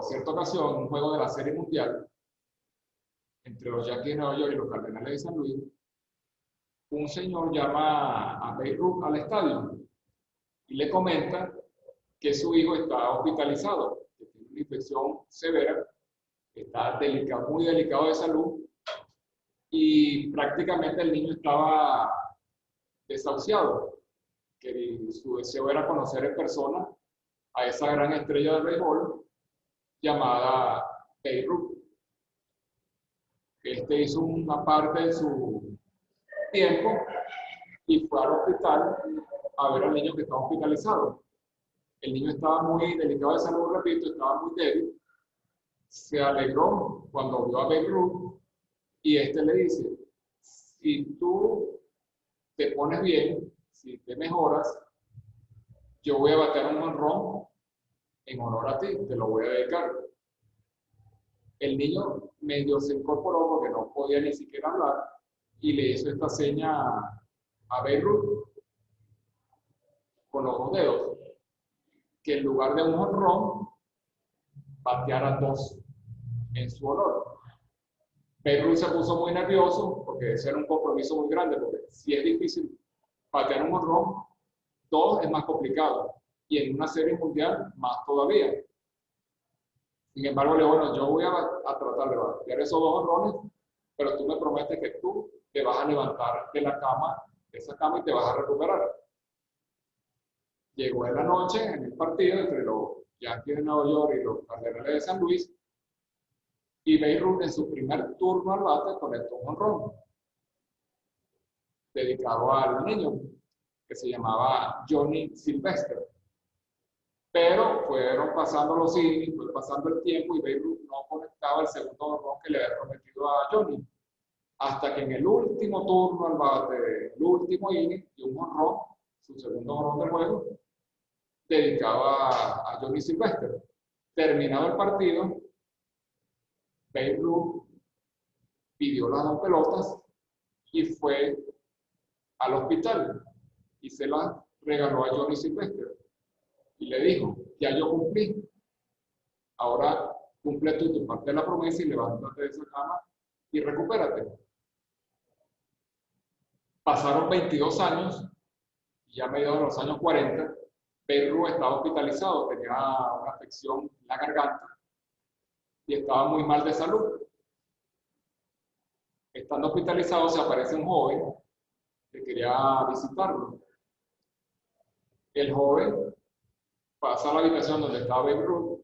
cierta ocasión, un juego de la Serie Mundial entre los Yankees de Nueva York y los Cardenales de San Luis, un señor llama a Babe Ruth al estadio y le comenta que su hijo está hospitalizado, que tiene una infección severa, que está delicado, muy delicado de salud, y prácticamente el niño estaba desahuciado, que su deseo era conocer en persona a esa gran estrella del béisbol llamada Babe Ruth. Hizo una parte de su tiempo y fue al hospital a ver al niño que estaba hospitalizado. El niño estaba muy delicado de salud, repito, estaba muy débil. Se alegró cuando vio a Babe Ruth y le dice, si tú te pones bien, si te mejoras, yo voy a batear un jonrón en honor a ti, te lo voy a dedicar. El niño medio se incorporó porque no podía ni siquiera hablar y le hizo esta seña a Babe Ruth con los dos dedos, que en lugar de un jonrón, bateara dos en su honor. Babe Ruth se puso muy nervioso porque ese era un compromiso muy grande, porque si es difícil batear un jonrón, dos es más complicado y en una serie mundial más todavía. Sin embargo, le digo, bueno, yo voy a tratar de batear esos dos jonrones, pero tú me prometes que tú te vas a levantar de la cama, de esa cama, y te vas a recuperar. Llegó en la noche en el partido entre los Yankees de Nueva York y los Cardenales de San Luis, y Babe Ruth en su primer turno al bate conectó un jonrón dedicado al niño que se llamaba Johnny Sylvester. Pero fueron pasando los innings, fue pasando el tiempo y Babe Ruth no conectaba el segundo jonrón que le había prometido a Johnny. Hasta que en el último turno al bate, el último inning, dio un jonrón, su segundo jonrón del juego, dedicado a Johnny Sylvester. Terminado el partido, Babe Ruth pidió las dos pelotas y fue al hospital y se las regaló a Johnny Sylvester. Y le dijo, ya yo cumplí, ahora cumple tú tu parte de la promesa y levántate de esa cama y recupérate. Pasaron 22 años y ya a mediados de los años 40, Babe Ruth estaba hospitalizado, tenía una afección en la garganta y estaba muy mal de salud. Estando hospitalizado se aparece un joven que quería visitarlo. El joven pasa a la habitación donde estaba Babe Ruth,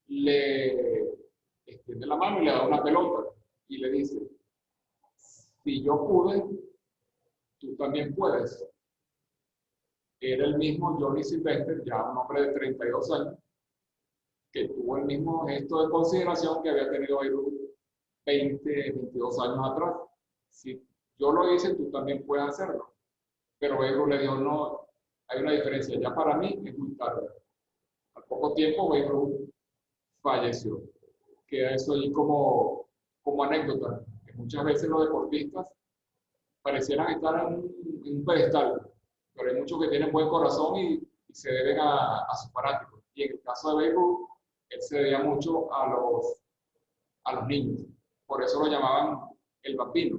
le extiende la mano y le da una pelota y le dice, si yo pude, tú también puedes. Era el mismo Johnny Sylvester, ya un hombre de 32 años, que tuvo el mismo gesto de consideración que había tenido Babe Ruth 22 años atrás. Si yo lo hice, tú también puedes hacerlo. Pero Babe Ruth le dijo, no, hay una diferencia, ya para mí es muy tarde. Al poco tiempo Babe Ruth falleció. Queda eso ahí como anécdota, que muchas veces los deportistas parecieran estar en un pedestal, pero hay muchos que tienen buen corazón y se deben a sus fanáticos. Y en el caso de Babe Ruth, él se debía mucho a los niños. Por eso lo llamaban el bambino.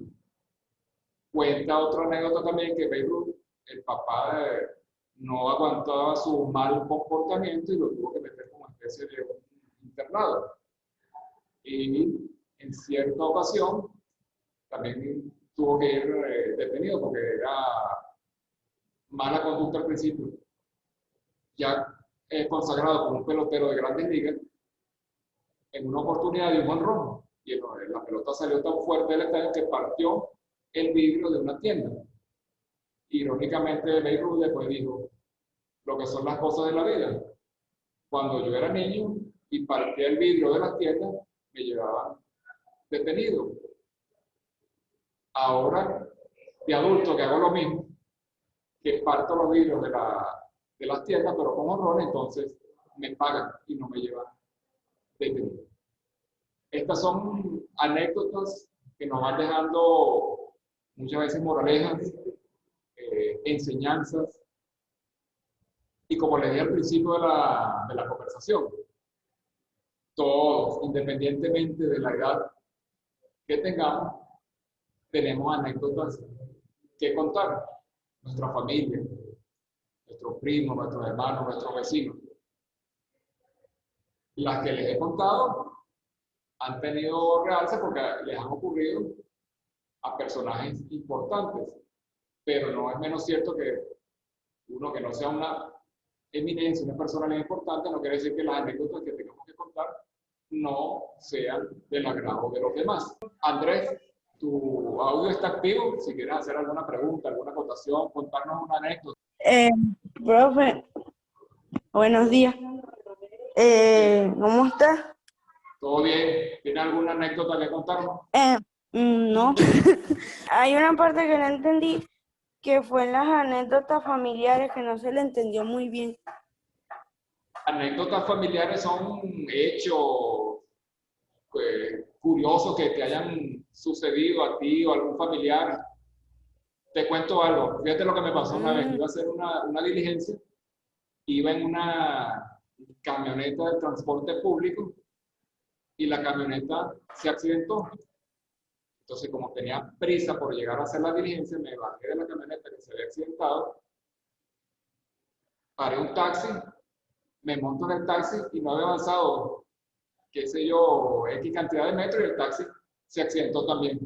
Cuenta otra anécdota también que Babe Ruth, el papá no aguantaba su mal comportamiento y lo tuvo que meter como especie de un internado. Y en cierta ocasión también tuvo que ir detenido porque era mala conducta al principio. Ya consagrado como un pelotero de grandes ligas, en una oportunidad de un jonrón y la pelota salió tan fuerte del estadio que partió el vidrio de una tienda. Irónicamente, Babe Ruth después dijo lo que son las cosas de la vida. Cuando yo era niño y partía el vidrio de las tiendas, me llevaban detenido. Ahora, de adulto, que hago lo mismo, que parto los vidrios de las tiendas, pero con honor, entonces me pagan y no me llevan detenido. Estas son anécdotas que nos van dejando muchas veces moralejas, enseñanzas, y como les dije al principio de la conversación, Todos, independientemente de la edad que tengamos, tenemos anécdotas que contar. Nuestra familia, nuestros primos, nuestros hermanos, nuestros vecinos. Las que les he contado han tenido realce porque les han ocurrido a personajes importantes, pero no es menos cierto que uno que no sea una eminencia, una personalidad importante, no quiere decir que las anécdotas que tengamos que contar no sean del agrado de los demás. Andrés, tu audio está activo. Si quieres hacer alguna pregunta, alguna acotación, contarnos una anécdota. Profe, buenos días. ¿Cómo estás? ¿Todo bien? ¿Tienes alguna anécdota que contarnos? No. Hay una parte que no entendí, que fue en las anécdotas familiares, que no se le entendió muy bien. Anécdotas familiares son hechos curiosos que te hayan sucedido a ti o a algún familiar. Te cuento algo. Fíjate lo que me pasó una vez. Iba a hacer una diligencia. Iba en una camioneta de transporte público y la camioneta se accidentó. Entonces, como tenía prisa por llegar a hacer la diligencia, me bajé de la camioneta que se había accidentado, paré un taxi, me monto en el taxi y no había avanzado, qué sé yo, X cantidad de metros y el taxi se accidentó también.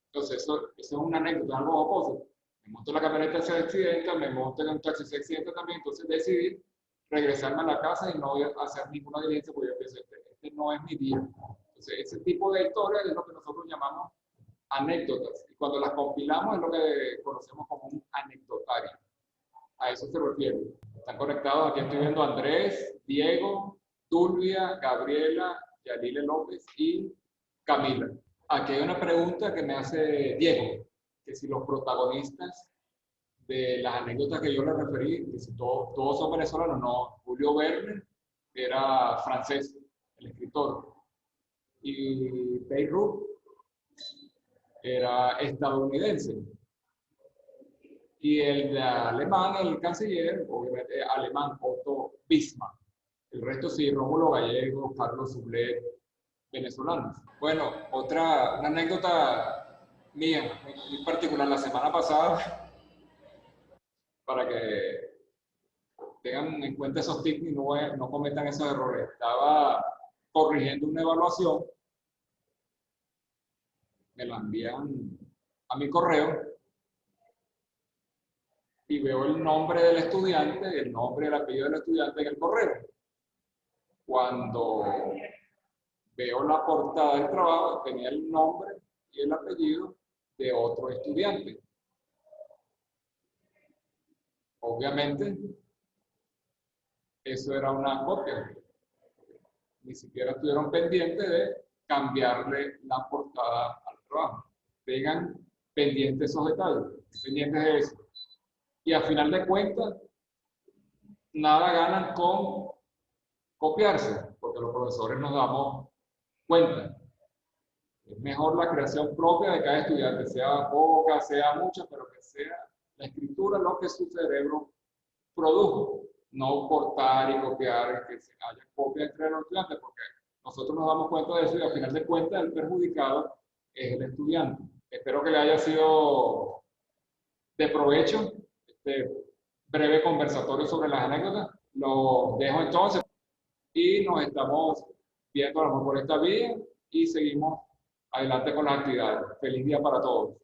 Entonces, eso es una anécdota, algo jocoso. Me monto en la camioneta, se accidenta, me monto en un taxi, se accidenta también. Entonces decidí regresarme a la casa y no hacer ninguna diligencia porque yo pensé, este no es mi día. Entonces, ese tipo de historias es lo que nosotros llamamos anécdotas. Y cuando las compilamos es lo que conocemos como un anecdotario. A eso se refiere. Están conectados, aquí estoy viendo a Andrés, Diego, Tulvia, Gabriela, Yalile López y Camila. Aquí hay una pregunta que me hace Diego, que si los protagonistas de las anécdotas que yo le referí, que si todos son venezolanos, no. Julio Verne era francés, el escritor, y Beirut era estadounidense. Y el alemán, el canciller, obviamente alemán, Otto Bismarck. El resto sí, Rómulo Gallegos, Carlos Sublet, venezolanos. Bueno, una anécdota mía, muy particular, la semana pasada, para que tengan en cuenta esos tips y no cometan esos errores. Estaba corrigiendo una evaluación, me la envían a mi correo y veo el nombre del estudiante, el nombre y el apellido del estudiante en el correo. Cuando veo la portada del trabajo, tenía el nombre y el apellido de otro estudiante. Obviamente, eso era una copia. Ni siquiera estuvieron pendientes de cambiarle la portada al trabajo. Tengan pendientes esos detalles, pendientes de eso. Y a final de cuentas, nada ganan con copiarse, porque los profesores nos damos cuenta. Es mejor la creación propia de cada estudiante, sea poca, sea mucha, pero que sea la escritura lo que su cerebro produjo. No cortar y copiar, que se haya copia entre los estudiantes, porque nosotros nos damos cuenta de eso y al final de cuentas el perjudicado es el estudiante. Espero que le haya sido de provecho este breve conversatorio sobre las anécdotas. Lo dejo entonces y nos estamos viendo a lo mejor por esta vía y seguimos adelante con las actividades. Feliz día para todos.